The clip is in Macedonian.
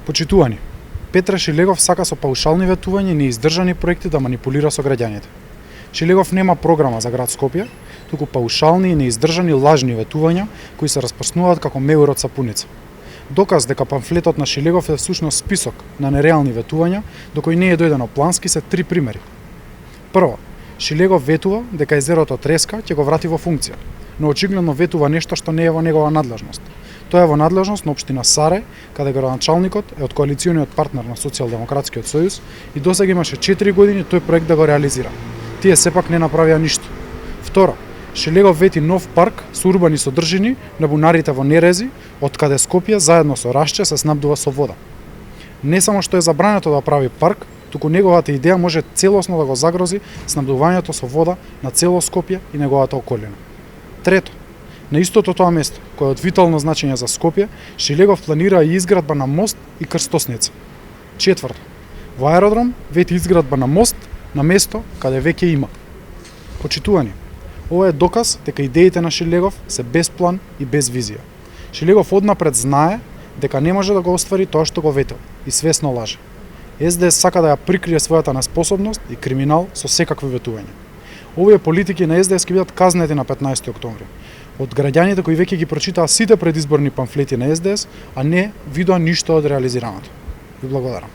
Почитувани, Петре Шилегов сака со паушални ветувања и неиздржани проекти да манипулира со граѓаните. Шилегов нема програма за град Скопје, туку паушални и неиздржани лажни ветувања кои се распрснуваат како меур од сапуница. Доказ дека памфлетот на Шилегов е всушност список на нереални ветувања до кои не е дојдено плански се три примери. Прво, Шилегов ветува дека езерото Треска ќе го врати во функција, но очигледно ветува нешто што не е во негова надлежност. Тоа е во надлежност на општина Саре, каде градоначалникот е од коалициониот партнер на Социјалдемократскиот сојуз и досега имаше 4 години тој проект да го реализира. Тие сепак не направија ништо. Второ, Шилегов вети нов парк со урбани содржини на бунарите во Нерези, од каде Скопје заедно со Рашче се снабдува со вода. Не само што е забрането да прави парк, туку неговата идеја може целосно да го загрози снабдувањето со вода на цело Скопје и неговата околина. Трето, на истото тоа место, кое е од витално значење за Скопје, Шилегов планира и изградба на мост и крстосница. Четврто, во аеродром вети изградба на мост на место каде веќе има. Почитувани, ова е доказ дека идеите на Шилегов се без план и без визија. Шилегов однапред знае дека не може да го оствари тоа што го ветил и свесно лаже. СДС сака да ја прикрие својата неспособност и криминал со секакви ветувања. Овие политики на СДС ќе бидат казнети на 15 октомври од граѓаните кои веќе ги прочитаа сите предизборни памфлети на СДС, а не видоа ништо од реализираното. Ви благодарам.